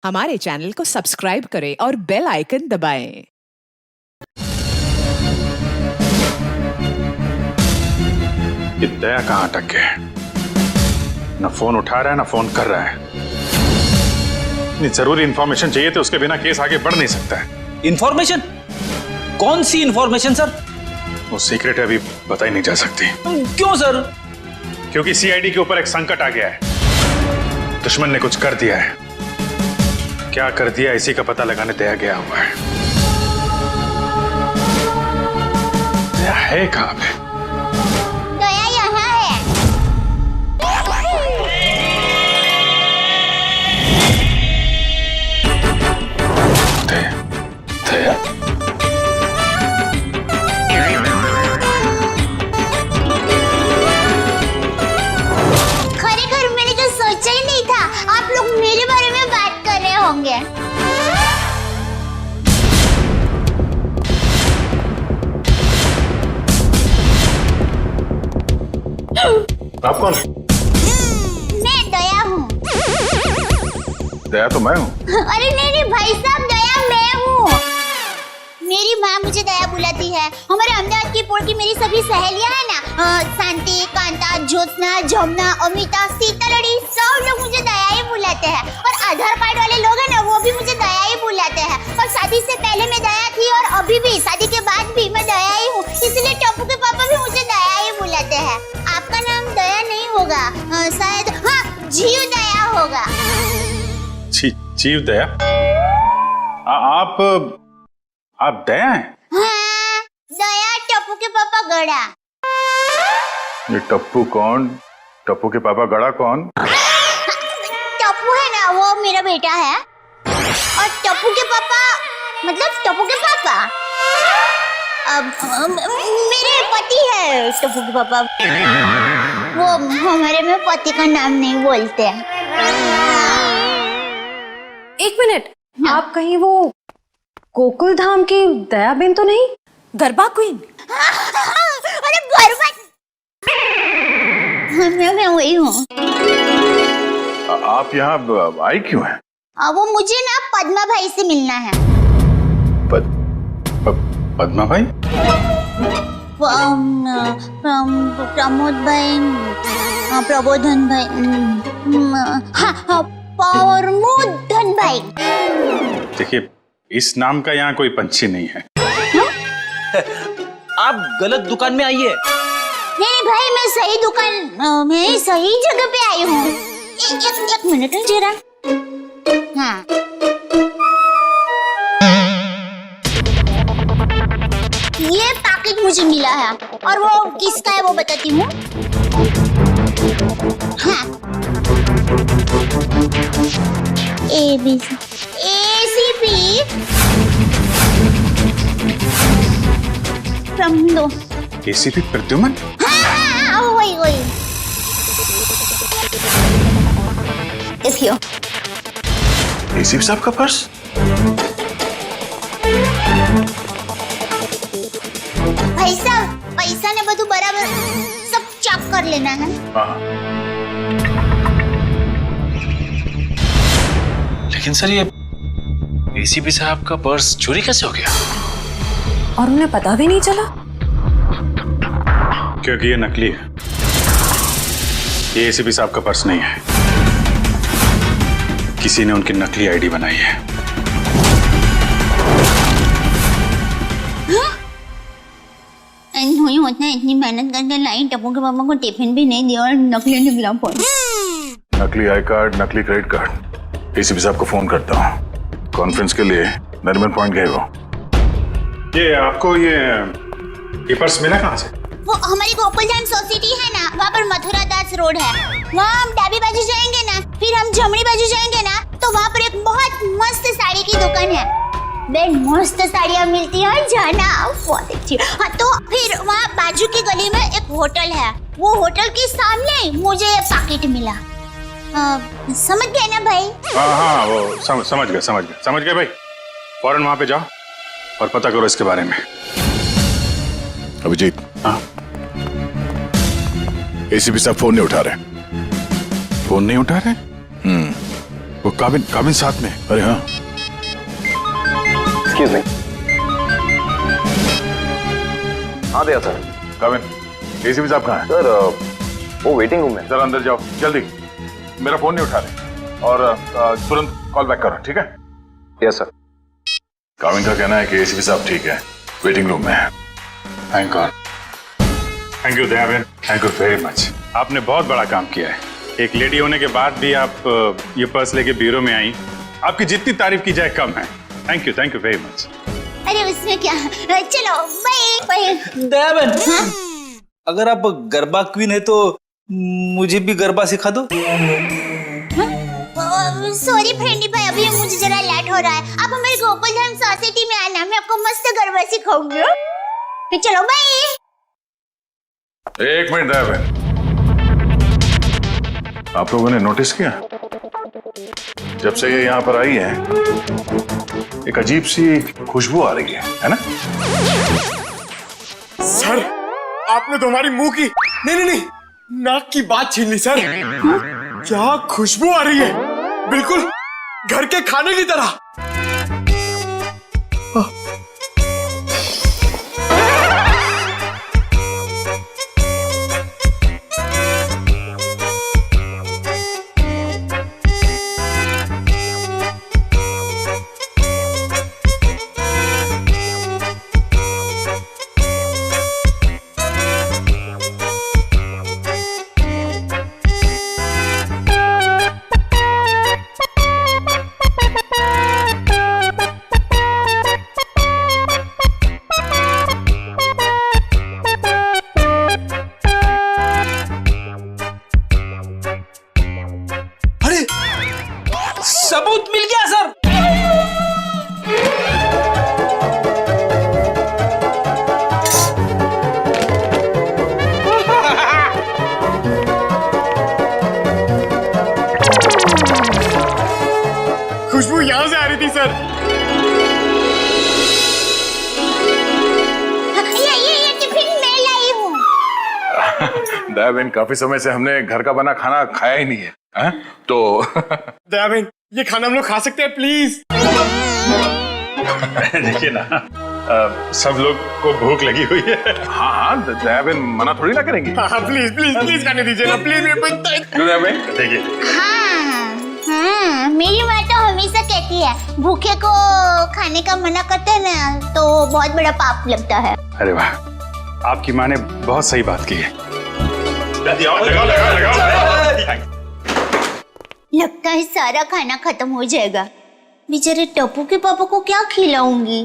हमारे चैनल को सब्सक्राइब करें और बेल आइकन दबाएं। ये दया कहाँ अटक गया? न फोन उठा रहा है, न फोन कर रहा है। इतनी जरूरी इंफॉर्मेशन चाहिए तो उसके बिना केस आगे बढ़ नहीं सकता है। इंफॉर्मेशन? कौन सी इंफॉर्मेशन सर? वो सीक्रेट है, अभी बताई नहीं जा सकती। क्यों सर? क्योंकि सीआईडी के ऊपर एक संकट आ गया है। दुश्मन ने कुछ कर दिया है। क्या कर दिया इसी का पता लगाने दया गया हुआ है। दया है कहाँ पे? दया यहाँ है। दया, दया। खरेखर मैंने तो सोचा ही नहीं था आप लोग मेरे बारे में बात कर रहे होंगे। आप कौन? मैं दया हूँ। दया तो मैं हूँ। अरे नहीं भाई साहब, दया मैं हूँ। मेरी माँ मुझे दया बुलाती है। हमारे अहमदाबाद की पोल की मेरी सभी सहेलियां हैं ना, शांति, कांता, ज्योत्सना, जमुना, अमिता, सीतालड़ी, सब लोग मुझे दया ही बुलाते हैं। और आधार कार्ड वाले लोग हैं ना, वो भी मुझे दया ही बुलाते हैं। और शादी से पहले मैं दया थी और अभी भी, शादी के बाद भी मैं दया ही हूँ। इसलिए टप्पू के पापा भी मुझे दया ही बुलाते हैं। आपका नाम दया नहीं होगा, शायद हाँ जीव दया होगा। जीव दया? आप दया हैं? हाँ, दया टप्पू के पापा गड़ा। ये टप्पू कौन? टप्पू के पापा गड़ा कौन? टप्पू है ना, वो मेरा बेटा है। और टप्पू के पापा मतलब टप्पू के पापा अब मेरे पति है। टप्पू के पापा वो हमारे में पति का नाम नहीं बोलते हैं। एक मिनट, आप कहीं वो गोकुल धाम की दयाबेन तो नहीं? गरबा क्वीन? अरे गरबा मैं वही हूँ। आप यहाँ आई क्यों हैं? वो मुझे ना पद्मा भाई से मिलना है। पद्मा भाई? प्रमोद भाई, प्रबोधन भाई, हाँ प्रमोदन भाई। देखिए, इस नाम का यहाँ कोई पंछी नहीं है। आप गलत दुकान में आइए। नहीं भाई, मैं सही दुकान, मैं सही जगह पे आई हूँ। एक मिनट जरा। हाँ, ये पैकेट मुझे मिला है और वो किसका है वो बताती हूँ। हाँ, ACP दो। ACP प्रद्युमन? हाँ, वही। देखियो। ACP साहब का पर्स? भाई साहब, पैसा ने બધું बराबर सब चेक कर लेना है। हाँ। लेकिन सर, ये ACP साहब का पर्स चोरी कैसे हो गया? और उन्हें पता भी नहीं चला? क्योंकि ये नकली है। ये ACP साहब का पर्स नहीं है। किसी ने उनकी नकली आईडी बनाई है। नहीं होता है, इतनी मेहनत करके लाई, टप्पू के पापा को टिफिन भी नहीं दिया और नकली निकला फोन। नकली आई कार्ड, नकली क्रेडिट कार्ड। ACP साहब को फोन करता हूँ। कॉन्फ्रेंस के लिए नरीमन पॉइंट गए वो। ये आपको ये पर्स मिला कहाँ से? वो हमारी गोकुलधाम सोसाइटी है ना, वहाँ पर मथुरा दास रोड है। वहाँ हम डाबी बाजू जाएंगे ना, फिर हम जमनी बाजू जाएंगे ना, तो वहाँ पर एक बहुत मस्त साड़ी की दुकान है। बेन मस्त साड़ियाँ मिलती हैं, जाना बहुत अच्छी। हाँ, तो फिर वहाँ बाजू की गली में एक होटल है। वो होटल के सामने मुझे ये पैकेट मिला। समझ गए ना भाई? हाँ, वो समझ गए भाई। फौरन वहाँ पे जाओ और पता करो इसके बारे में। अभिजीत, हाँ? ACP साहब फोन नहीं उठा रहे। फोन नहीं उठा रहे? वो काबिन साथ में। अरे हाँ, एक्सक्यूज मी। हाँ भैया सर। काबिन, एसीपी साहब कहाँ हैं? सर वो वेटिंग रूम में। जरा अंदर जाओ जल्दी, मेरा फोन नहीं उठा रहे और तुरंत कॉल बैक करो, ठीक है? Yes sir. काबिन का कहना है कि एसीपी साहब ठीक है, वेटिंग रूम में है। Thank God. Thank you Dayaben, thank you very much. आपने बहुत बड़ा काम किया है। एक लेडी होने के बाद भी आप ये पर्स लेके ब्यूरो में आई। आपकी जितनी तारीफ की जाए कम है। Thank you very much. अरे उसमें क्या, चलो बाय। दयाबेन, अगर आप गरबा क्वीन है तो मुझे भी गरबा सिखा दो। सॉरी फ्रेंडी भाई, अभी मुझे जरा लेट हो रहा है। आप हमारे गोकुल धाम सोसाइटी में आना, मैं आपको मस्त गरबा सिखाऊंगी। तो चलो बाय। एक मिनट दयाबेन, आप लोगों ने नोटिस किया जब से ये यहाँ पर आई है एक अजीब सी खुशबू आ रही है ना? सर आपने तो हमारी मुंह की नहीं नाक की बात छीन ली सर। क्या खुशबू आ रही है, बिल्कुल घर के खाने की तरह। सबूत मिल गया सर। खुशबू यहां से आ रही थी सर। ये टिफिन मैं लाई हूँ। दयाबेन, काफी समय से हमने घर का बना खाना खाया ही नहीं है, है? तो दयाबेन ये खाना हम लोग खा सकते हैं प्लीज? देखिए ना, सब लोग को भूख लगी हुई है। हाँ, दयाबेन मना थोड़ी ना करेंगी। हाँ प्लीज खाने दीजिए ना प्लीज। दयाबेन देखिए, हाँ, मेरी माँ तो हमेशा कहती है भूखे को खाने का मना करते हैं ना तो बहुत बड़ा पाप लगता है। अरे वाह, आपकी माँ ने बहुत सही बात की है। लगता है सारा खाना खत्म हो जाएगा। बेचारे टप्पू के पापा को क्या खिलाऊंगी?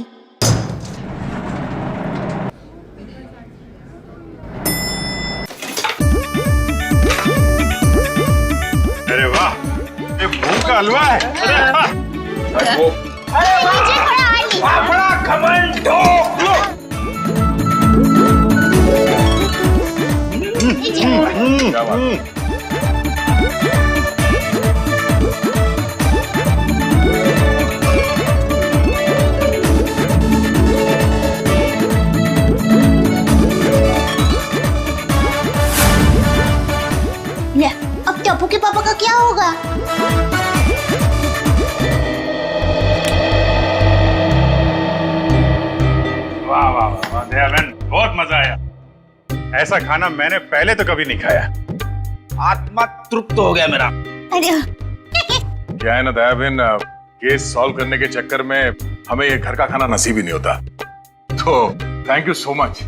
अरे वाह, ये मूंग का हलवा है। मुझे थोड़ा और लीजिए। बड़ा घमंडो। क्या बात? ले, अब टप्पू के पापा का क्या होगा? वाह वाह वाह दयाबेन, बहुत मजा आया। ऐसा खाना मैंने पहले तो कभी नहीं खाया। आत्मा तृप्त हो गया मेरा। अरे क्या है ना दयाबेन, केस सॉल्व करने के चक्कर में हमें ये घर का खाना नसीब ही नहीं होता। तो थैंक यू सो मच।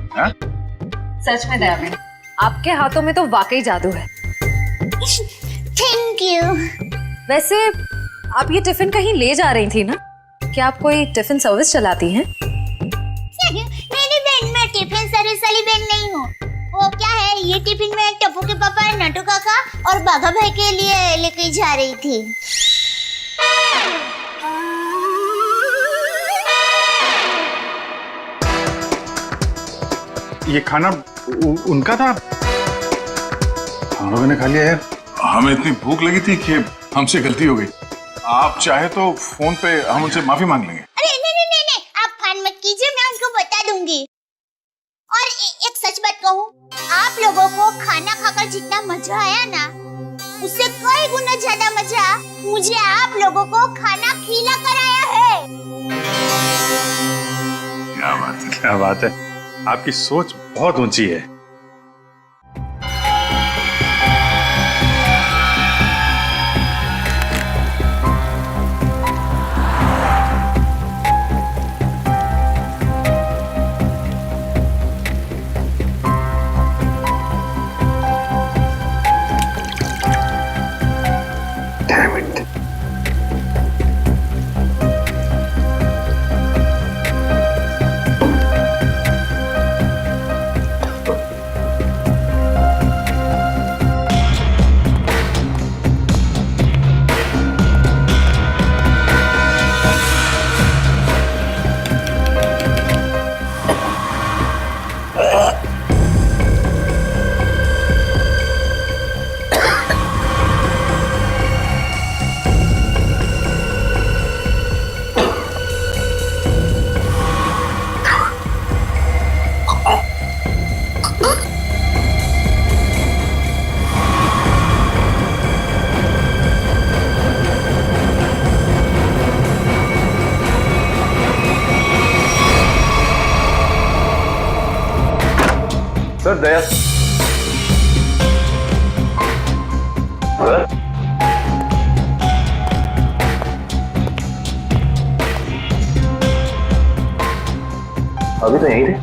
सच में दयाबेन, आपके हाथों में तो वाकई जादू है। Thank you. वैसे आप ये टिफिन कहीं ले जा रही थी ना? क्या आप कोई टिफिन सर्विस चलाती हैं? मेरी बहन, मैं टिफिन सर्विस वाली बहन नहीं हूँ। वो क्या है, ये टिफिन मैं टप्पू के पापा, नटू काका और बाघा भाई के लिए लेके जा रही थी। ये खाना उनका था? हम लोगों ने खा लिया यार। हमें इतनी भूख लगी थी कि हमसे गलती हो गई। आप चाहे तो फोन पे हम उनसे माफी मांग लेंगे। अरे नहीं, आप फोन मत कीजिए, मैं उनको बता दूंगी। और एक सच बात कहूँ, आप लोगों को खाना खाकर जितना मजा आया ना, उससे कई गुना ज्यादा मजा मुझे आप लोगों को खाना खिला कर आया है। क्या बात है, क्या बात है। आपकी सोच बहुत ऊंची है। सर दया सर अभी तो यहीं थे।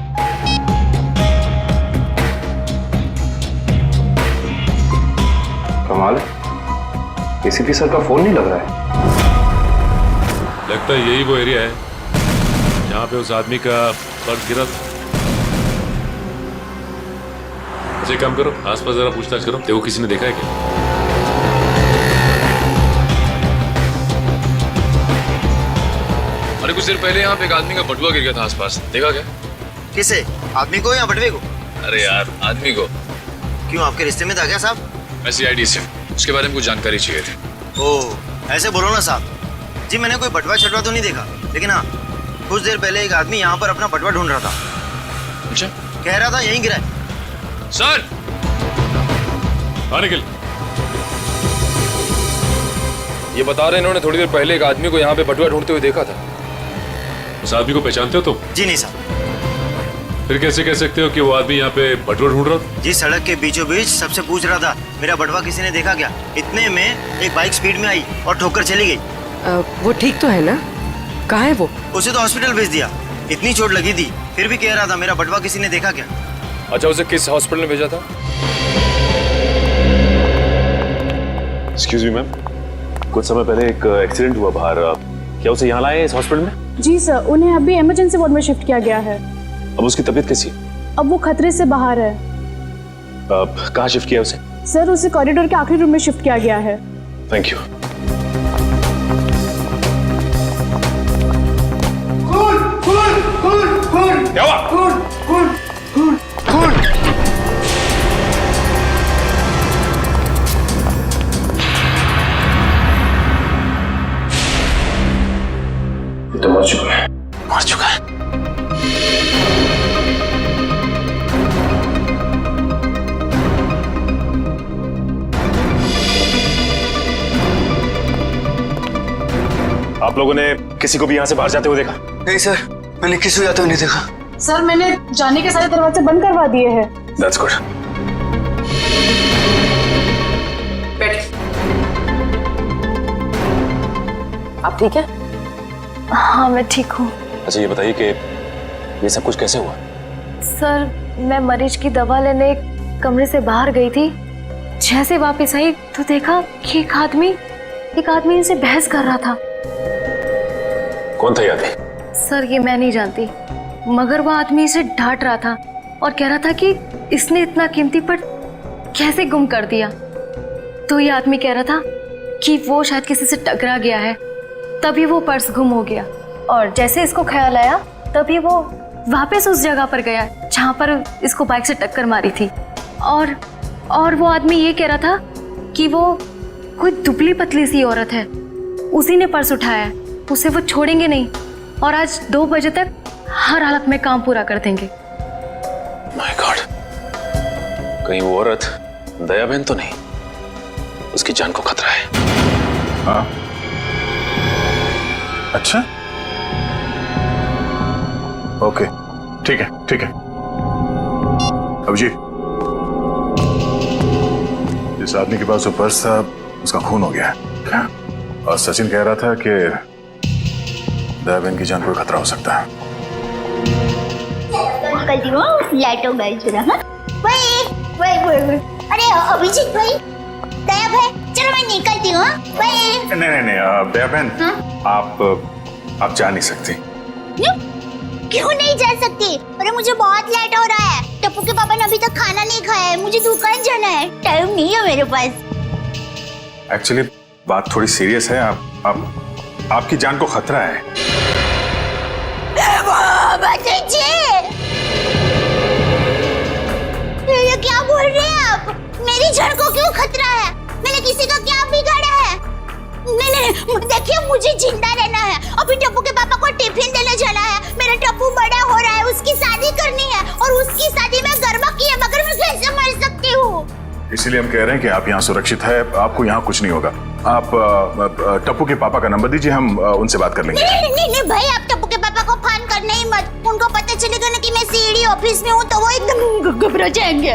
कमाल है, एसीपी सर का फोन नहीं लग रहा है। लगता है यही वो एरिया है जहाँ पे उस आदमी का पर्स गिरा था। अच्छा, काम करो, आसपास जरा पूछताछ करो, देखो किसी ने देखा है क्या। अरे कुछ देर पहले यहाँ पे एक आदमी का बटुआ गिर गया था आसपास, देखा क्या? किसे? आदमी को या बटवे को? अरे यार, आदमी को। क्यों, आपके रिश्ते में था क्या साहब? मैं CID से, उसके बारे में कुछ जानकारी चाहिए थी। ओह, ऐसे बोलो ना साहब जी। मैंने कोई बटवा छटवा तो नहीं देखा, लेकिन हाँ कुछ देर पहले एक आदमी यहाँ पर अपना बटवा ढूंढ रहा था। अच्छा, कह रहा था यहीं गिरा है। सर निकल। ये बता रहे इन्होंने थोड़ी देर पहले एक आदमी को यहाँ पे बटुआ ढूंढते हुए देखा था। उस आदमी को पहचानते हो तुम? जी नहीं साहब। फिर कैसे कह सकते हो कि वो आदमी यहाँ पे बटुआ ढूंढ रहा था? जी सड़क के बीचों बीच सबसे पूछ रहा था मेरा बटवा किसी ने देखा क्या। इतने में एक बाइक स्पीड में आई और ठोकर चली गई। वो ठीक तो है ना? कहाँ है वो? उसे तो हॉस्पिटल भेज दिया, इतनी चोट लगी थी, फिर भी कह रहा था मेरा बटवा किसी ने देखा क्या। अच्छा, उसे किस हॉस्पिटल में भेजा था? एक्सक्यूज मी मैम, कुछ समय पहले एक एक्सीडेंट हुआ बाहर, क्या उसे यहाँ लाए इस हॉस्पिटल में? जी सर, उन्हें अभी इमरजेंसी वार्ड में शिफ्ट किया गया है। अब उसकी तबीयत कैसी है? अब वो खतरे से बाहर है। कहाँ शिफ्ट किया उसे? सर, उसे कॉरिडोर के आखिरी रूम में शिफ्ट किया गया है। Thank you. क्या हुआ? तो मर चुका है। मर चुका है। आप लोगों ने किसी को भी यहाँ से बाहर जाते हुए देखा? नहीं सर, मैंने किसी को जाते हुए नहीं देखा। सर, मैंने जाने के सारे दरवाजे बंद करवा दिए हैं। That's good. आप ठीक है? हाँ, मैं ठीक हूँ। अच्छा, ये बताइए कि ये सब कुछ कैसे हुआ? सर, मैं मरीज की दवा लेने एक कमरे से बाहर गई थी। जैसे वापस आई तो देखा कि एक आदमी इनसे बहस कर रहा था। कौन था ये आदमी? सर, ये मैं नहीं जानती, मगर वो आदमी इसे डांट रहा था और कह रहा था कि इसने इतना कीमती पर्स कैसे गुम कर दिया। तो ये आदमी कह रहा था कि वो शायद किसी से टकरा गया है, तभी वो पर्स गुम हो गया। और जैसे इसको ख्याल आया तभी वो वापस उस जगह पर गया जहाँ पर इसको बाइक से टक्कर मारी थी। और वो आदमी ये कह रहा था कि वो कोई दुबली पतली सी औरत है, उसी ने पर्स उठाया है, उसे वो छोड़ेंगे नहीं और आज 2 बजे तक हर हालत में काम पूरा कर देंगे। माय गॉड, कहीं वो औरत दया बहन तो नहीं? उसकी जान को खतरा है। हाँ, अच्छा, ओके, ठीक है, ठीक है। अभिजीत, जिस आदमी के पास वो पर्स था उसका खून हो गया है और सचिन कह रहा था कि दया बहन की जान को खतरा हो सकता है। निकलती हूँ, लाइट हो गई जरा। हाँ, वही। अरे अभिजीत भाई, दया भाई, चलो मैं निकलती हूँ। भाई नहीं, दया बहन, आप जा नहीं सकती। क्यों नहीं जा सकती? अरे मुझे बहुत लेट हो रहा है। टप्पू के पापा ने अभी तक खाना नहीं खाया है, मुझे दुकान जाना है, टाइम नहीं है मेरे पास। एक्चुअली बात थोड़ी सीरियस है। आपकी जान को खतरा है। ये क्या बोल रहे हैं आप? मेरी जान को क्यों खतरा है? मैंने किसी का क्या बिगाड़ा है? नहीं, देखिए मुझे जिंदा रहना है। अभी टप्पू के पापा को टिफिन देने जाना है। मेरा टप्पू बड़ा हो रहा है, उसकी शादी करनी है और उसकी शादी में गरबा की है, मगर मैं कैसे मर सकती हूँ? इसीलिए हम कह रहे हैं कि आप यहाँ सुरक्षित है, आपको यहाँ कुछ नहीं होगा। आप टप्पू के पापा का नंबर दीजिए, हम उनसे बात कर लेंगे। नहीं भाई, आप टप्पू के पापा को फोन करने ही मत। उनको पता चलेगा ना कि मैं सीडी ऑफिस में हूँ तो वो एकदम घबरा जाएंगे।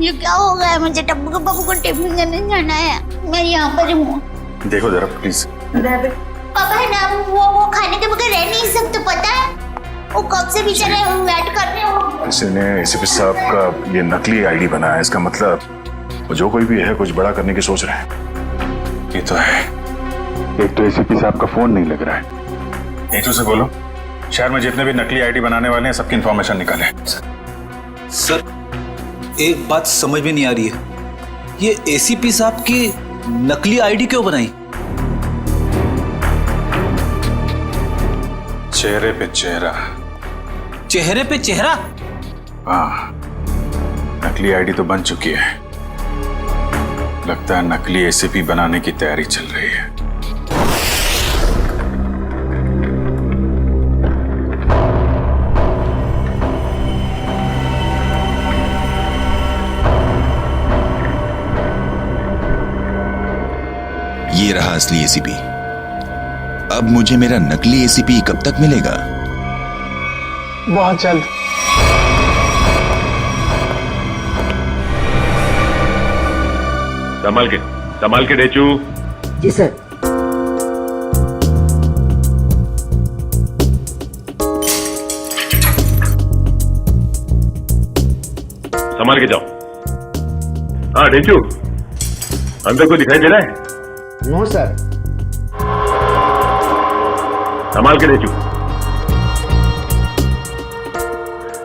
ये क्या हो गया? मुझे टप्पू के पापा को टिफिन देने जाना है, मैं यहाँ पर हूँ। देखो जरा प्लीज। पापा है ना, वो खाने के बगैर रह नहीं सकते, पता है? वो कब से बेचारे वेट कर रहे हो। इसने एसीपी साहब का ये नकली आईडी बनाया है, इसका मतलब जो कोई भी है कुछ बड़ा करने की सोच रहे हैं। ये तो है। एक तो एसीपी साहब का फोन नहीं लग रहा है। नीतू से बोलो शहर में जितने भी नकली आईडी बनाने वाले हैं सबकी इंफॉर्मेशन निकालें। सर, एक बात समझ में नहीं आ रही है, ये एसीपी साहब की नकली आईडी क्यों बनाई? चेहरे पे चेहरा। चेहरे पे चेहरा? हाँ, नकली आईडी तो बन चुकी है। लगता है नकली एसीपी बनाने की तैयारी चल रही है। ये रहा असली एसीपी। अब मुझे मेरा नकली एसीपी कब तक मिलेगा? बहुत जल्द। संभाल के डेचू। जी सर। संभाल के जाओ। हाँ डेचू, अंदर कोई दिखाई दे रहा है? No sir. संभाल के डेचू।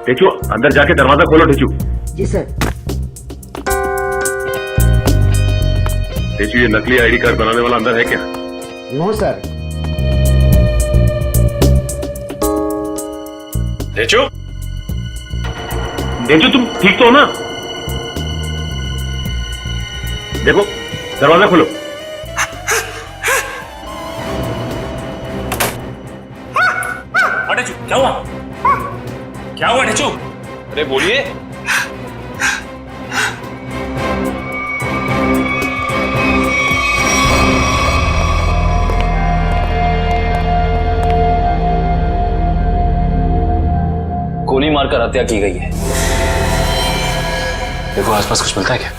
डेचू अंदर जाके दरवाजा खोलो डेचू। जी सर। डेचू, ये नकली आईडी कार्ड बनाने वाला अंदर है क्या? No sir. डेचू, डेचू तुम ठीक तो हो ना? देखो दरवाजा खोलो। डेचू, क्या हुआ? क्या हुआ डेचू? अरे बोलिए। गोली मारकर हत्या की गई है। देखो आसपास कुछ मिलता है क्या?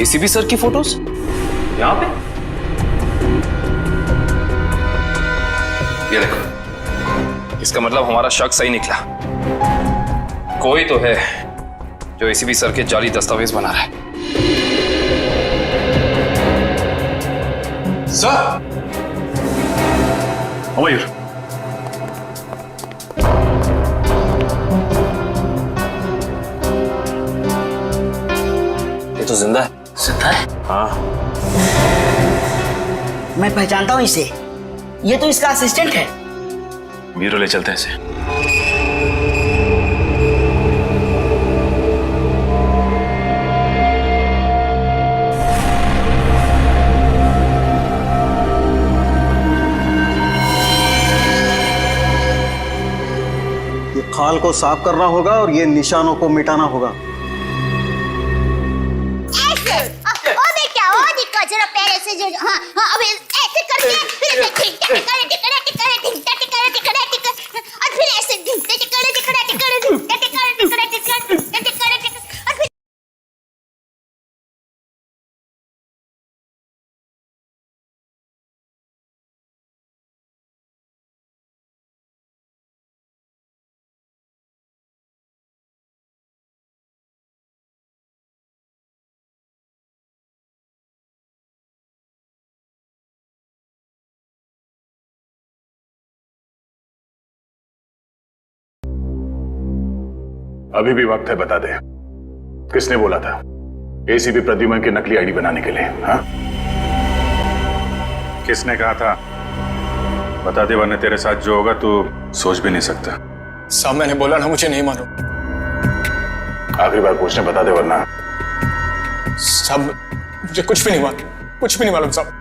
एसीपी सर की फोटोज यहाँ पे? ये देखो, इसका मतलब हमारा शक सही निकला। कोई तो है जो एसीपी सर के जाली दस्तावेज बना रहा है। सर, मयूर, ये तो जिंदा है। जिंदा है? हाँ। मैं पहचानता हूँ इसे, ये तो इसका असिस्टेंट है। वीरो ले चलते हैं इसे। खाल को साफ करना होगा और ये निशानों को मिटाना होगा। ऐसे ओ बेटा ओ दिक्कत जरा पैर ऐसे जो हाँ हाँ अब ऐसे करके फिर टिकड़ा और फिर ऐसे अभी भी वक्त है, बता दे किसने बोला था एसीपी प्रद्युमन की नकली आईडी बनाने के लिए? हाँ, किसने कहा था बता दे, वरना तेरे साथ जो होगा तू सोच भी नहीं सकता। साहब मैंने बोला ना, मुझे नहीं मालूम। आखिरी बार पूछने, बता दे वरना। साहब मुझे कुछ भी नहीं मालूम, कुछ भी नहीं मालूम साहब।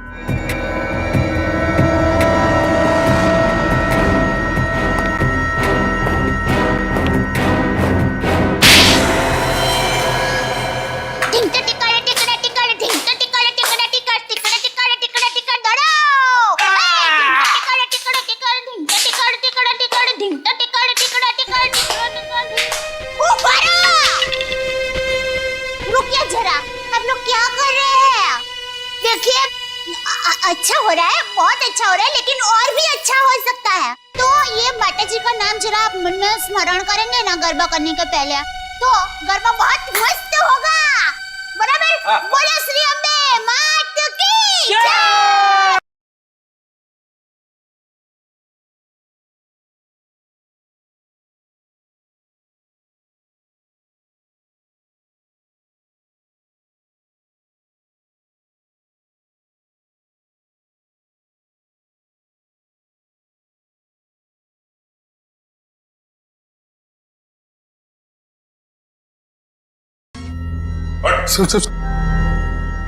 अच्छा हो रहा है, बहुत अच्छा हो रहा है, लेकिन और भी अच्छा हो सकता है। तो ये माता जी का नाम जरा आप मन में स्मरण करेंगे ना गरबा करने के पहले, तो गरबा बहुत मस्त होगा। बराबर? बोलो श्री अम्बे मात की जय। सुन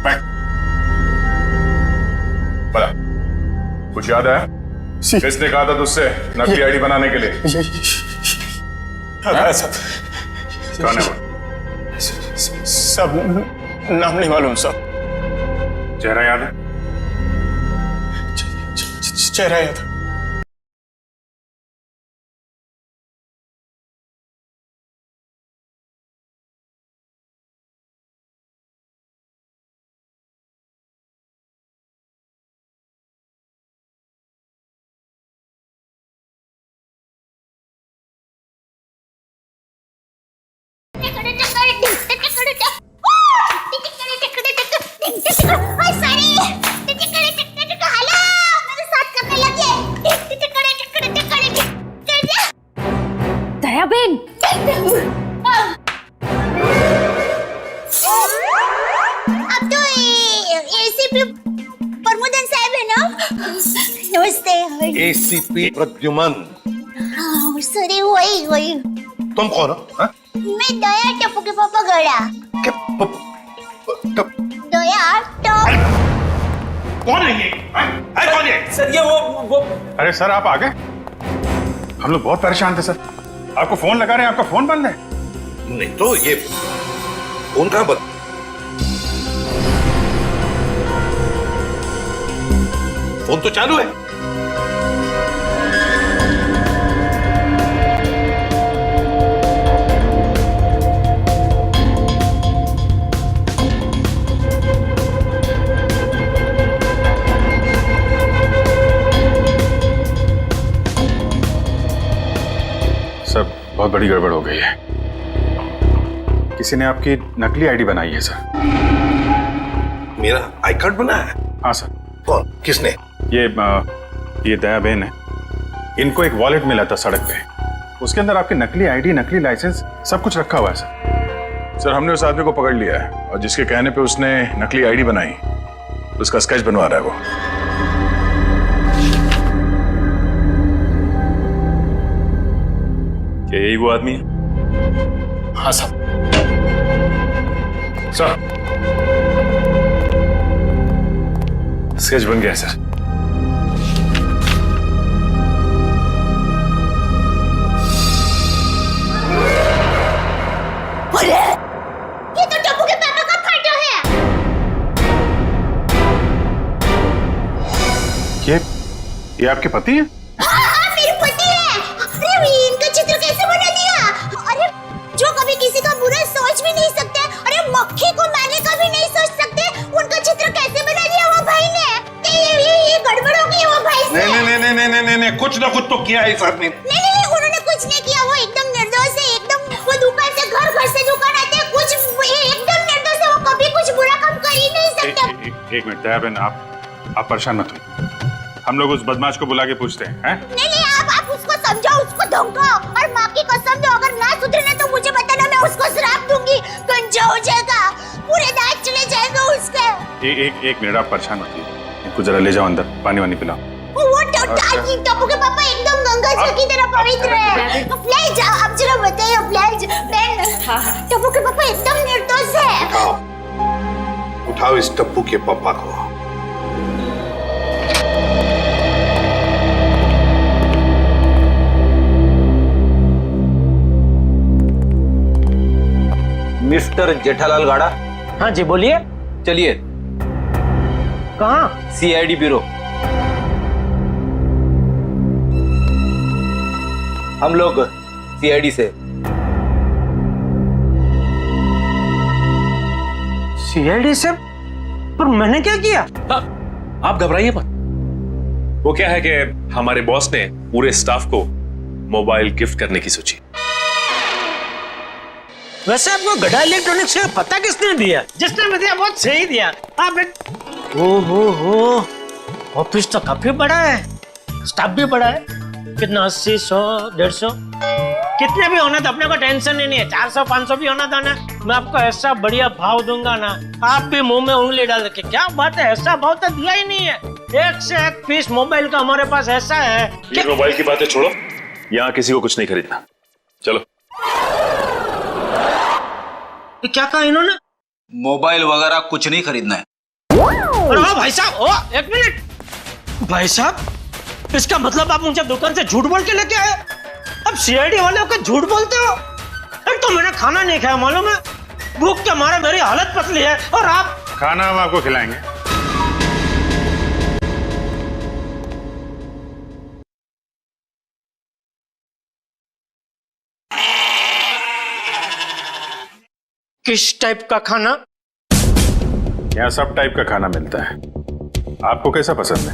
बैठ। बता, कुछ याद है? किसने कहा था तुझसे नकली आईडी बनाने के लिए? कौन है वो? सब नाम नहीं मालूम साहब। चेहरा याद है? चेहरा याद है। दयाबेन, अब तो एसीपी प्रमोदन साहब है ना? नमस्ते। एसीपी प्रद्युमन। हाँ सॉरी, वही तुम कौन हो? हाँ? मैं दया टप्पू के पापा गड़ा। दया टप कौन है ये? है कौन है? सर ये वो अरे सर आप आ गए? हम लोग बहुत परेशान थे सर, आपको फोन लगा रहे हैं, आपका फोन बंद है। नहीं तो ये फोन कहां बंद? फोन तो चालू है। बहुत बड़ी गड़बड़ हो गई है, किसी ने आपकी नकली आईडी बनाई है सर। मेरा आई कार्ड बना है? हाँ सर। कौन? किसने? ये दयाबेन है, इनको एक वॉलेट मिला था सड़क पे, उसके अंदर आपकी नकली आईडी, नकली लाइसेंस सब कुछ रखा हुआ है सर। सर हमने उस आदमी को पकड़ लिया है और जिसके कहने पे उसने नकली आईडी बनाई उसका स्केच बनवा रहा है वो। क्या यही वो आदमी है? हाँ साहब। सर स्केच बन गया सर। अरे ये तो टप्पू के पापा का फोटो है। ये आपके पति हैं? हाँ, मेरे पति है। अरे इनका चित्र कैसे बना दिया? अरे जो कभी किसी का बुरा सोच भी नहीं सकते, अरे मक्खी को मारने का भी नहीं सोच सकते, उनका चित्र कैसे बना दिया वो भाई ने? ये गड़बड़ हो गई वो भाई से। नहीं, कुछ ना कुछ तो किया है इस आदमी ने। नहीं, उन्होंने कुछ नहीं किया। वो एकदम निर्दोष है, एकदम। वो दुकान से घर से दुकान आते हैं, कुछ एकदम निर्दोष है। वो कभी कुछ बुरा काम कर ही नहीं सकते। एक मिनट दया बहन, आप परेशान मत हो, हम लोग उस बदमाश को बुला के पूछते हैं। नहीं, आप उसको समझाओ, उसको धमकाओ, और माँ की कसम दो, अगर ना सुधरे ना तो मुझे बताना, मैं उसको श्राप दूंगी। गंजा हो जाएगा, पूरे दांत चले जाएंगे उसके। एक मिनट, आप परेशान मत होइए, इनको जरा ले जाओ अंदर, पानी वानी पिलाओ। वो टप्पू के पापा एकदम गंगा जी की तरह पवित्र है। ले जाओ, आप जरा बताइए बहन। टप्पू के पापा एकदम निर्दोष है। उठाओ इस टप्पू के पापा को। मिस्टर जेठालाल गाड़ा। हाँ जी बोलिए। चलिए। कहाँ? CID bureau. हम लोग सीआईडी से। सीआईडी से? पर मैंने क्या किया? आप घबराइए मत। वो क्या है कि हमारे बॉस ने पूरे स्टाफ को मोबाइल गिफ्ट करने की सोची। वैसे आपको गड़ा इलेक्ट्रॉनिक्स का पता किसने दिया? जिसने भी दिया बहुत सही दिया। आप हो ऑफिस तो काफी बड़ा है, स्टाफ भी बड़ा है। कितना 80, 100, 150 कितने भी होना तो अपने को टेंशन ही नहीं है। 400, 500 भी होना था ना, मैं आपको ऐसा बढ़िया भाव दूंगा ना, आप भी मुंह में उंगली डाल के। क्या बात है, ऐसा भाव तो दिया ही नहीं है। एक से एक पीस मोबाइल का हमारे पास ऐसा है। ये मोबाइल की बातें छोड़ो, यहाँ किसी को कुछ नहीं खरीदना, चलो। क्या कहा इन्होंने? मोबाइल वगैरह कुछ नहीं खरीदना है। अरे भाई साहब, एक मिनट। भाई साहब, इसका मतलब आप मुझे दुकान से झूठ बोल के लेके आए? अब सीआईडी वाले होकर झूठ बोलते हो? एक तो मैंने खाना नहीं खाया, मालूम है? भूख के मारे मेरी हालत पतली है, और आप? खाना हम आपको खिलाएंगे। किस टाइप का खाना? यहाँ सब टाइप का खाना मिलता है, आपको कैसा पसंद है?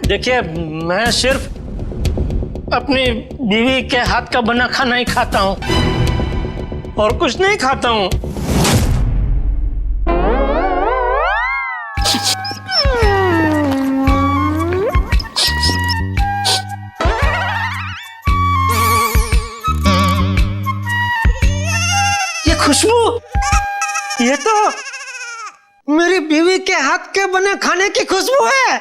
देखिए, मैं सिर्फ अपनी बीवी के हाथ का बना खाना ही खाता हूँ, और कुछ नहीं खाता हूँ। ये खुशबू, ये तो मेरी बीवी के हाथ के बने खाने की खुशबू है।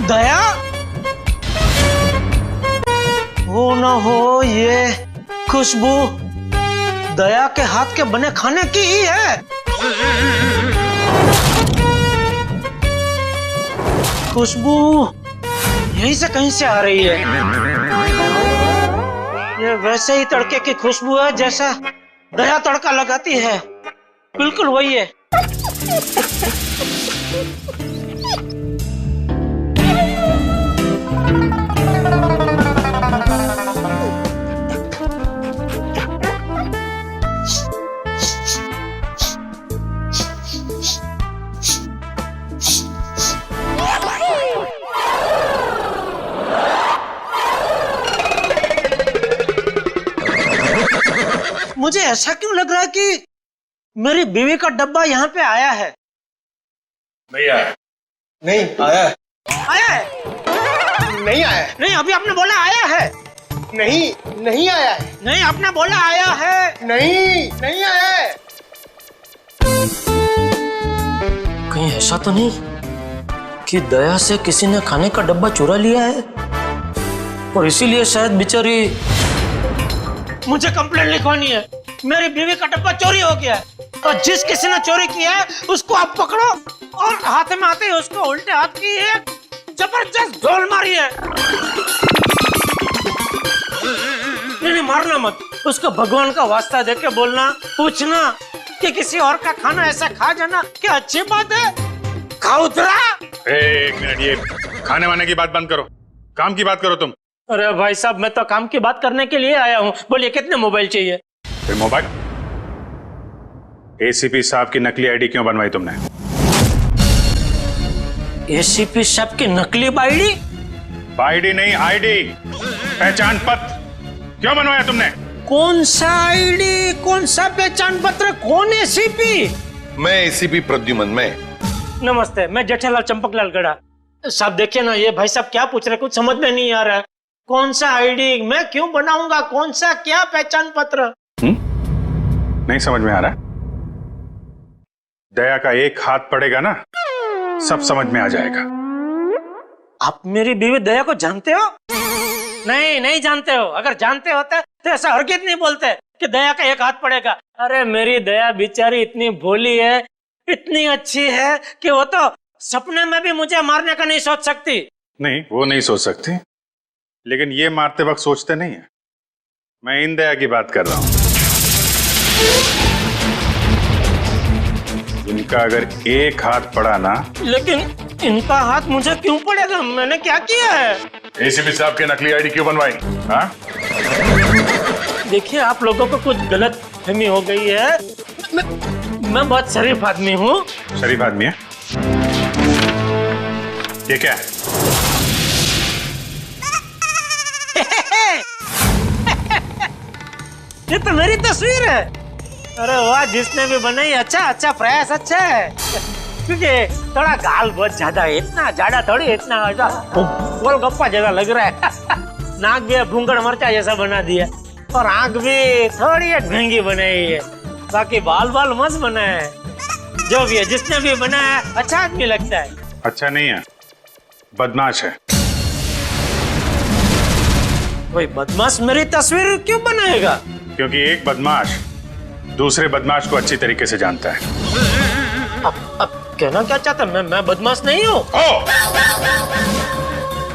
दया, हो ना हो ये खुशबू दया के हाथ के बने खाने की ही है। खुशबू यहीं से कहीं से आ रही है। ये वैसे ही तड़के की खुशबू है जैसा दया तड़का लगाती है, बिल्कुल वही है। मुझे ऐसा क्यों लग रहा है कि मेरी बीवी का डब्बा यहाँ पे आया है? नहीं आया। नहीं आया है। आया है? नहीं आया है। नहीं, अभी आपने बोला आया है। नहीं आया है। नहीं, आपने बोला आया है। नहीं आया है। कहीं ऐसा तो नहीं कि दया से किसी ने खाने का डब्बा चुरा लिया है, और इसीलिए शायद बेचारी मुझे कंप्लेंट लिखवानी है। मेरी बीवी का डब्बा चोरी हो गया है, और जिस किसी ने चोरी किया है उसको आप पकड़ो और हाथ में आते ही उसको उल्टे हाथ की एक जबरदस्त ढोल मारी है। नहीं, मारना मत, उसको भगवान का वास्ता देके बोलना, पूछना कि किसी और का खाना ऐसा खा जाना क्या अच्छी बात है? खाउतरा। एक मिनट, ये खाने वाने की बात बंद करो, काम की बात करो तुम। अरे भाई साहब, मैं तो काम की बात करने के लिए आया हूँ। बोलिए कितने मोबाइल चाहिए? मोबाइल? एसीपी साहब की नकली आईडी क्यों बनवाई तुमने? एसीपी साहब की नकली आईडी? आईडी नहीं, आईडी, पहचान पत्र क्यों बनवाया तुमने? कौन सा आईडी, कौन सा पहचान पत्र, कौन एसीपी? मैं एसीपी प्रद्युमन। मैं नमस्ते, मैं जेठालाल चंपकलाल गड़ा। साहब देखिए ना, ये भाई साहब क्या पूछ रहे, कुछ समझ में नहीं आ रहा है। कौन सा आईडी मैं क्यों बनाऊंगा, कौन सा क्या पहचान पत्र? नहीं समझ में आ रहा? दया का एक हाथ पड़ेगा ना, सब समझ में आ जाएगा। आप मेरी बीवी दया को जानते हो? नहीं, नहीं जानते हो। अगर जानते होते तो ऐसा हरगिज़ नहीं बोलते कि दया का एक हाथ पड़ेगा। अरे मेरी दया बेचारी इतनी भोली है, इतनी अच्छी है कि वो तो सपने में भी मुझे मारने का नहीं सोच सकती। नहीं, वो नहीं सोच सकती, लेकिन ये मारते वक्त सोचते नहीं है। मैं इन दया की बात कर रहा हूं। इनका अगर एक हाथ पड़ा ना। लेकिन इनका हाथ मुझे क्यों पड़ेगा? मैंने क्या किया है? एसीपी साहब की नकली आईडी क्यों बनवाई? हाँ? देखिए, आप लोगों को कुछ गलत फहमी हो गई है। मैं बहुत शरीफ आदमी हूँ। शरीफ आदमी है? ये क्या है? ये तो मेरी तस्वीर है। अरे वाह, जिसने भी बनाई अच्छा प्रयास अच्छा है। क्योंकि थोड़ा गाल बहुत ज्यादा है, इतना ज्यादा थोड़ी, इतना गोलगप्पा जैसा लग रहा है। नाक भी भूंगड़ मरचा जैसा बना दिया, और आंख भी थोड़ी एक महंगी बनाई है। बाकी बाल मस्त बना है। जो भी है, जिसने भी बनाया अच्छा आदमी लगता है। अच्छा नहीं है, बदमाश है। कोई बदमाश मेरी तस्वीर क्यों बनाएगा? क्योंकि एक बदमाश दूसरे बदमाश को अच्छी तरीके से जानता है। अब कहना क्या चाहता? मैं बदमाश नहीं हूँ।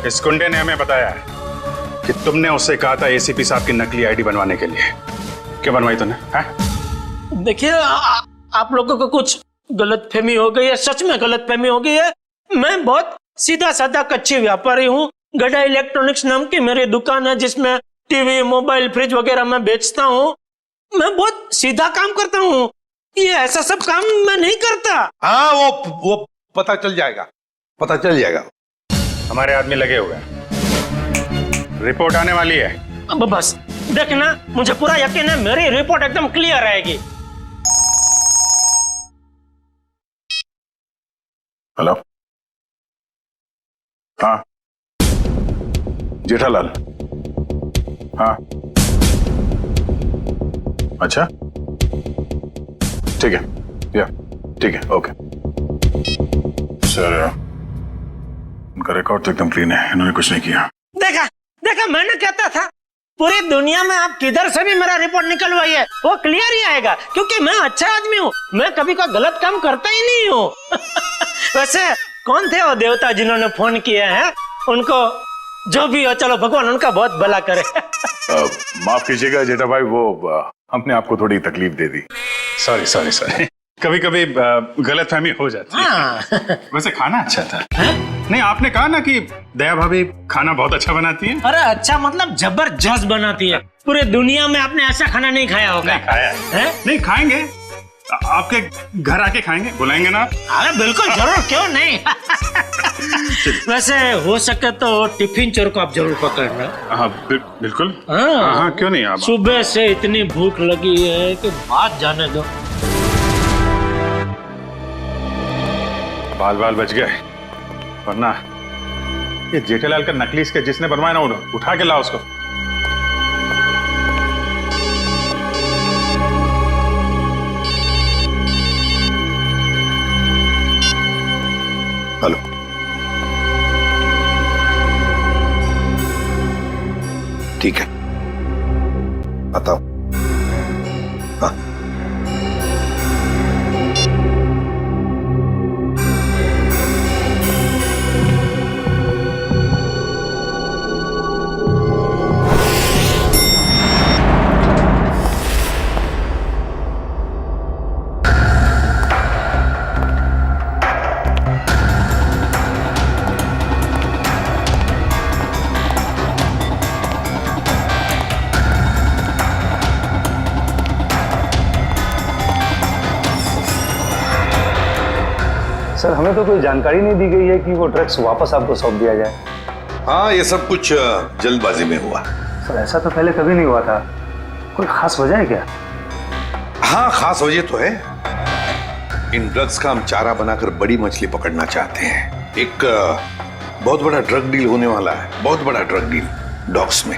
इस गुंडे ने हमें बताया है कि तुमने उससे कहा था एसीपी साहब की नकली आईडी बनवाने के लिए। क्यों बनवाई तूने? देखिए, आप लोगों को कुछ गलतफहमी हो गई है, सच में गलतफहमी हो गई है। मैं बहुत सीधा साधा कच्ची व्यापारी हूँ। गड़ा इलेक्ट्रॉनिक्स नाम की मेरी दुकान है, जिसमें टीवी, मोबाइल, फ्रिज वगैरह मैं बेचता हूँ। मैं बहुत सीधा काम करता हूँ, ये ऐसा सब काम मैं नहीं करता। हाँ, वो पता चल जाएगा, पता चल जाएगा। हमारे आदमी लगे हुए हैं, रिपोर्ट आने वाली है। अब बस देखना, मुझे पूरा यकीन है मेरी रिपोर्ट एकदम क्लियर आएगी। हेलो, हाँ जेठालाल, हाँ अच्छा ठीक है, या ठीक है, ओके सर। उनका रिकॉर्ड तो एकदम क्लीन है, इन्होंने कुछ नहीं किया। देखा, मैंने कहता था पूरी दुनिया में आप किधर से भी मेरा रिपोर्ट निकलवाइए, वो क्लियर ही आएगा, क्योंकि मैं अच्छा आदमी हूँ। मैं कभी कोई गलत काम करता ही नहीं हूँ। वैसे कौन थे वो देवता जिन्होंने फोन किया है? उनको जो भी हो, चलो भगवान उनका बहुत भला करे। माफ कीजिएगा जेठा भाई, वो हमने आपको थोड़ी तकलीफ दे दी। सॉरी। कभी कभी गलतफहमी हो जाती है। वैसे खाना अच्छा था। नहीं, आपने कहा ना कि दया भाभी खाना बहुत अच्छा बनाती है। अरे अच्छा मतलब जबरदस्त बनाती है। पूरी दुनिया में आपने ऐसा खाना नहीं खाया होगा। नहीं खाया है? नहीं खाएंगे, आपके घर आके खाएंगे, बुलाएंगे ना? अरे बिल्कुल जरूर, क्यों नहीं। वैसे हो सके तो टिफिन चोर को आप जरूर पकड़ना। हाँ बिल्कुल। हाँ क्यों नहीं। आप सुबह से इतनी भूख लगी है कि बात जाने दो। बाल बच गए, वरना ये जेठालाल का नकली इसके जिसने बनवाया ना, उठा के लाओ उसको। हेलो, ठीक है, बताओ। हाँ सर हमें तो कोई जानकारी नहीं दी गई है कि वो ड्रग्स वापस आपको सौंप दिया जाए। हाँ, ये सब कुछ जल्दबाजी में हुआ। सर ऐसा तो पहले कभी नहीं हुआ था, कोई खास वजह है क्या? हाँ, खास वजह तो है। इन ड्रग्स का हम चारा बनाकर बड़ी मछली पकड़ना चाहते हैं। एक बहुत बड़ा ड्रग डील होने वाला है, बहुत बड़ा ड्रग डील डॉग्स में।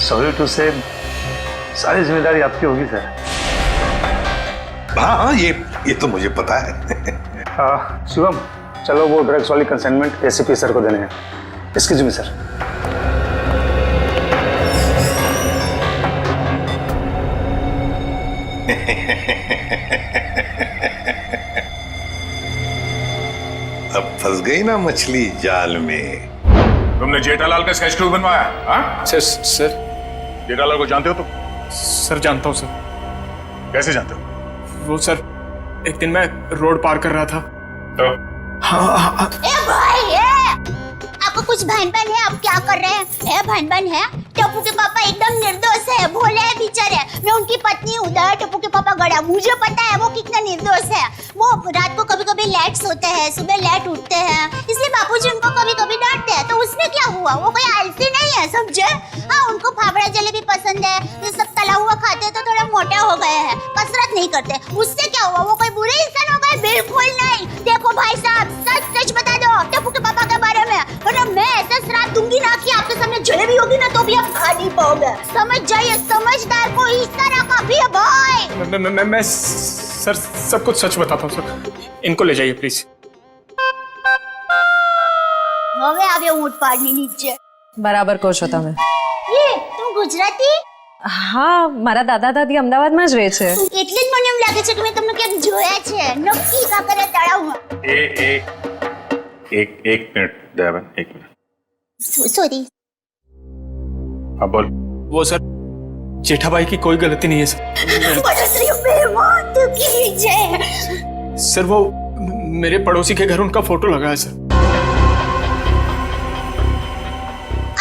सॉरी टू से, सारी जिम्मेदारी आपकी होगी सर। हाँ हाँ, ये तो मुझे पता है। शिवम, चलो वो ड्रग्स वाली कंसाइनमेंट एसीपी सर को देने हैं। Excuse me sir. अब फंस गई ना मछली जाल में। तुमने जेठालाल का स्केच क्यों बनवाया? हाँ सर जेठालाल को जानते हो तुम? सर जानता हूँ सर। कैसे जानते हो? वो सर, एक दिन मैं रोड पार कर रहा था तो हाँ। ए भाई, आपको कुछ भान-भान है? आप क्या कर रहे हैं? भान-भान है? टप्पू के पापा एकदम निर्दोष है, भोले है बेचारे। मैं उनकी पत्नी उधर, टप्पू के पापा गड़ा। मुझे पता है वो कितना निर्दोष है। वो रात को कभी-कभी लेट सोते हैं, सुबह लेट उठते हैं, इसलिए बापूजी उनको कभी-कभी डांटते हैं। तो उसमें क्या हुआ? वो कोई आलसी नहीं है, समझे? हाँ, उनको फाफड़ा जलेबी पसंद है, ये सब तला हुआ खाते हैं तो थोड़ा मोटे हो गए हैं, कसरत नहीं करते। उससे क्या हुआ? वो कोई बुरे इंसान हो गए? बिल्कुल नहीं। देखो भाई साहब, सच सच बता दो टप्पू के पापा के बारे में, वरना मैं ऐसा श्राप दूंगी ना कि आपके सामने जलेबी होगी ना तो भी आप खा नहीं पाओगे। समझ जाइए, समझदार को इस तरह का भी है भाई। मैं सर सब कुछ सच बताता हूँ सर। इनको ले जाइए प्लीज। હવે આવ્યો ઊંટ પાડની નીચે। બરાબર કહો છો તમે। ये तुम गुजराती? હા, મારા દાદા દાદી અમદાવાદમાં જ રહે છે। એટલે જ મને એમ લાગે છે કે મેં તમને ક્યાંક જોયા છે। નક્કી કાકરે તળાવમાં। एक मिनट दयाबेन, एक मिनट। सॉरी। हाँ बोल। वो सर, जेठाबाई की कोई गलती नहीं है सर। बड़ोसी बेईमान तो कीजिए। सर वो मेरे पड़ोसी के घर उनका फोटो लगा है सर।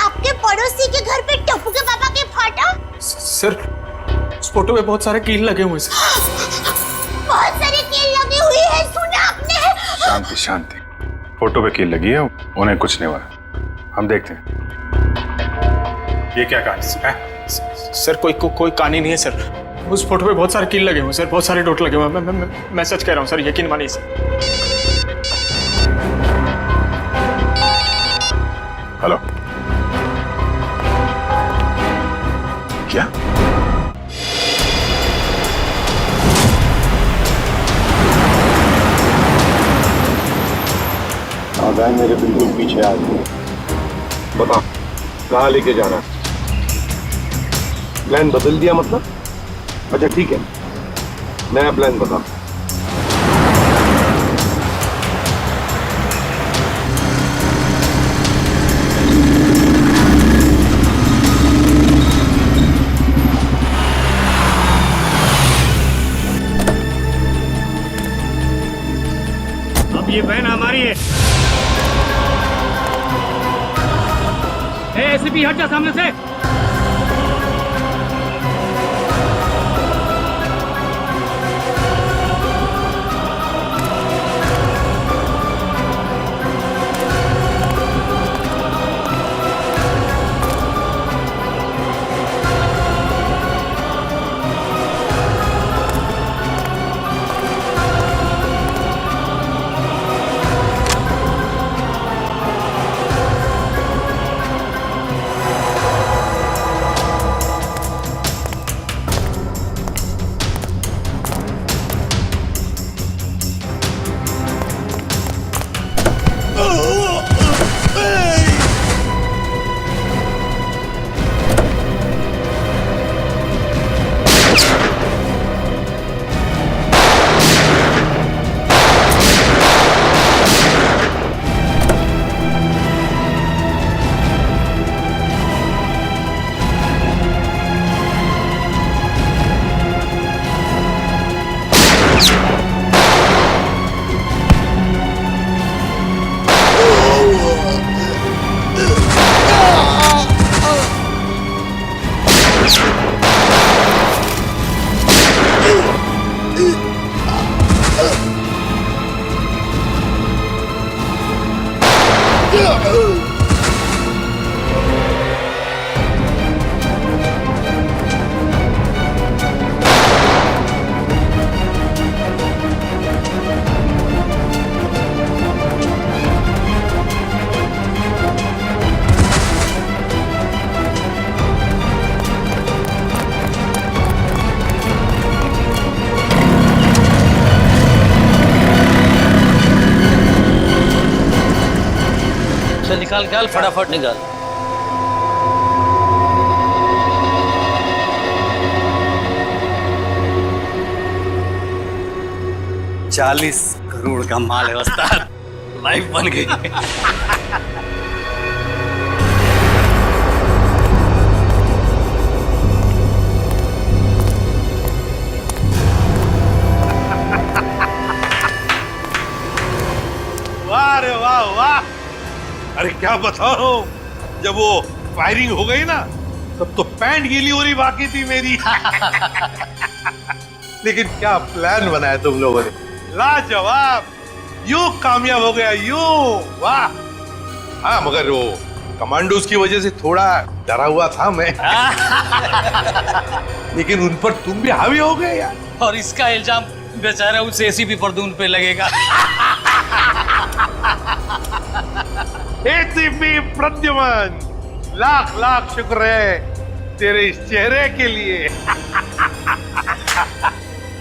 आपके पड़ोसी के घर पे टप्पू के पापा के फोटो? सर उस फोटो में बहुत सारे कील लगे हुए सर। बहुत सारी कील लगी हुई है, सुना आपने? शांति शांति, फोटो पे कील लगी है, उन्हें कुछ नहीं हुआ। हम देखते हैं ये क्या कहानी है। सर कोई कहानी नहीं है सर। उस फोटो पे बहुत सारे कील लगे हुए सर, बहुत सारे डॉट लगे हुए। मैं सच कह रहा हूँ सर, यकीन मानिए सर। हेलो, क्या? वैन मेरे बिल्कुल पीछे आ गई। बता कहाँ लेके जाना? प्लान बदल दिया मतलब? अच्छा ठीक है, नया प्लान बता। अब ये बहन हमारी है। एसीपी हट जा सामने से। निकाल निकाल फटाफट निकाल। $40 करोड़ का माल है उस्ताद, लाइफ बन गई। वाह रे वाह वाह। अरे क्या बताओ, जब वो फायरिंग हो गई ना तब तो पैंट गीली हो रही बाकी थी मेरी। लेकिन क्या प्लान बनाया तुम लोगों ने, लाजवाब। यूं कामयाब हो गया यूं, वाह। हाँ मगर वो कमांडोज की वजह से थोड़ा डरा हुआ था मैं। लेकिन उन पर तुम भी हावी हो गए यार। और इसका इल्जाम बेचारा उस एसीपी प्रद्युम्न पे लगेगा। एसीपी प्रद्युम्न, लाख लाख शुक्र है तेरे इस चेहरे के लिए।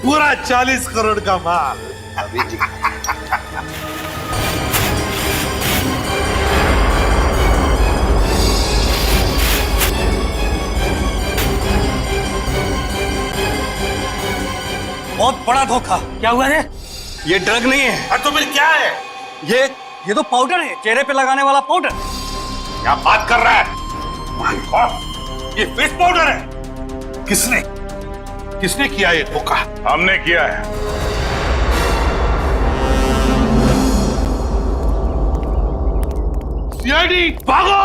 पूरा 40 करोड़ का माल। अभी जी बहुत बड़ा धोखा। क्या हुआ है? ये ड्रग नहीं है। तो फिर क्या है? ये तो पाउडर है, चेहरे पे लगाने वाला पाउडर। क्या बात कर रहा है? माय गॉड, ये फेस पाउडर है। किसने किया ये धोखा? हमने किया है। सीआईडी भागो।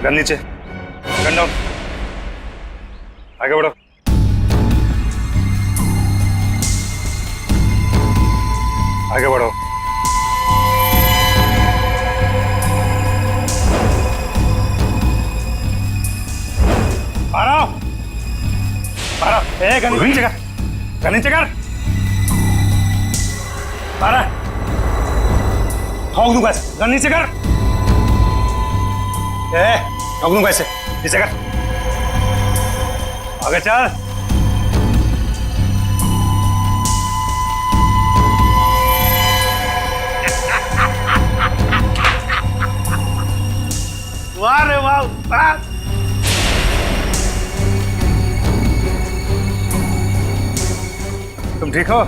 गन नीचे, गन डाउन, आगे बढ़ो। आगे बढ़ो। बारह, गन नीचे कर, गन नीचे कर। 12 ठोक दूंगा, गन नीचे कर। ठोक दूंगा इसे, नीचे कर। आगे चल। वाह रे वाह उस्ताद। तुम ठीक हो?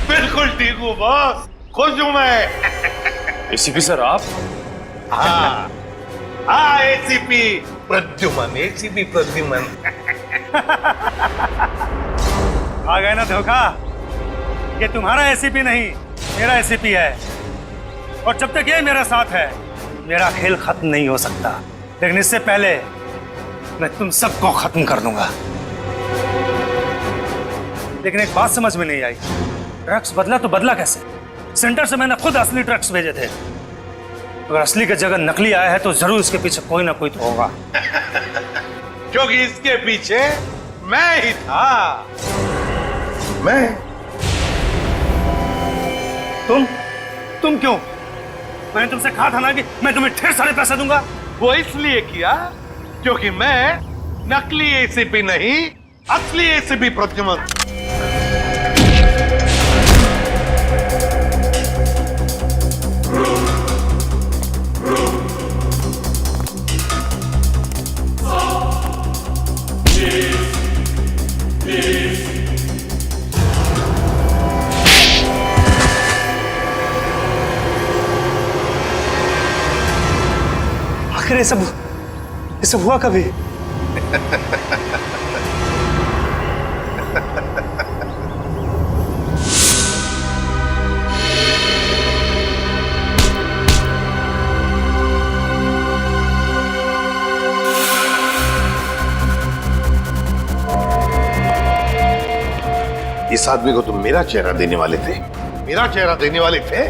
बिल्कुल ठीक हूँ बॉस, खुश हूँ मैं। एसीपी सर आप? हाँ हाँ, एसीपी प्रद्युम्न, एसीपी प्रद्युम्न। आ गए ना धोखा। ये तुम्हारा एसीपी नहीं, मेरा एसीपी है। और जब तक ये मेरे साथ है, मेरा खेल खत्म नहीं हो सकता। लेकिन इससे पहले मैं तुम सबको खत्म कर दूंगा। लेकिन एक बात समझ में नहीं आई, ड्रग्स बदला तो बदला कैसे? सेंटर से मैंने खुद असली ड्रग्स भेजे थे। अगर असली की जगह नकली आया है तो जरूर इसके पीछे कोई ना कोई तो होगा। क्योंकि इसके पीछे मैं ही था। मैं। तुम क्यों? मैंने तुमसे कहा था ना कि मैं तुम्हें ढेर सारे पैसे दूंगा। वो इसलिए किया क्योंकि मैं नकली एसीपी नहीं, असली एसीपी प्रद्युमन। आखिर ये सब हुआ कभी? इस आदमी को तुम मेरा चेहरा देने वाले थे? मेरा चेहरा देने वाले थे?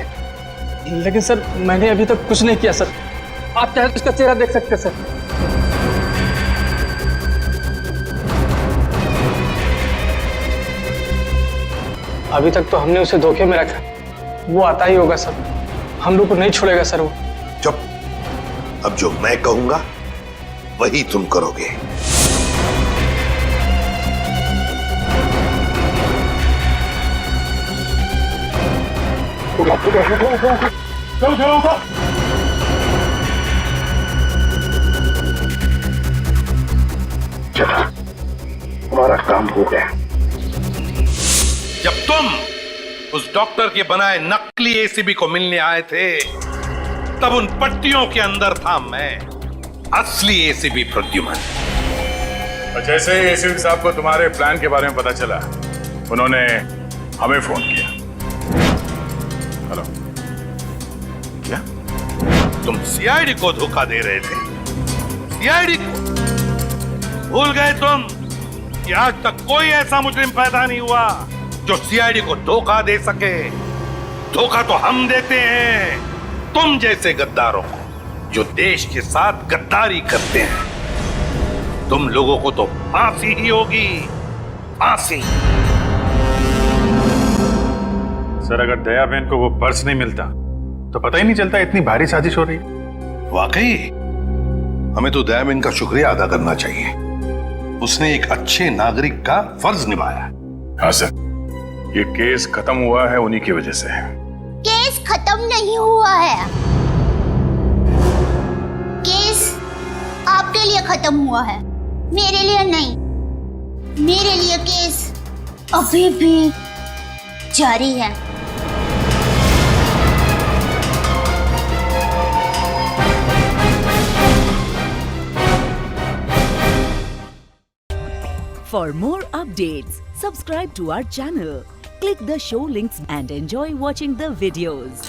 लेकिन सर मैंने अभी तक कुछ नहीं किया सर। आप चाहे तो इसका चेहरा देख सकते सर। अभी तक तो हमने उसे धोखे में रखा, वो आता ही होगा सर। हम लोग को नहीं छोड़ेगा सर वो। चुप। अब जो मैं कहूंगा वही तुम करोगे। चलो, हमारा काम हो गया। जब तुम उस डॉक्टर के बनाए नकली एसीबी को मिलने आए थे, तब उन पट्टियों के अंदर था मैं, असली एसीबी प्रद्युमन। जैसे ही एसीपी साहब को तुम्हारे प्लान के बारे में पता चला, उन्होंने हमें फोन किया। हेलो, क्या तुम सीआईडी को धोखा दे रहे थे? सीआईडी को भूल गए तुम कि आज तक कोई ऐसा मुजरिम पैदा नहीं हुआ जो सीआईडी को धोखा दे सके। धोखा तो हम देते हैं तुम जैसे गद्दारों को, जो देश के साथ गद्दारी करते हैं। तुम लोगों को तो फांसी ही होगी, फांसी। सर, अगर दया बहन को वो पर्स नहीं मिलता तो पता ही नहीं चलता इतनी भारी साजिश हो रही। वाकई हमें तो दया बहन का शुक्रिया अदा करना चाहिए। उसने एक अच्छे नागरिक का फर्ज निभाया। हाँ सर, ये केस खत्म हुआ है उन्हीं की वजह से। केस खत्म नहीं हुआ है। केस आपके लिए खत्म हुआ है, मेरे लिए नहीं। मेरे लिए केस अभी भी जारी है। For more updates, subscribe to our channel, click the show links and enjoy watching the videos.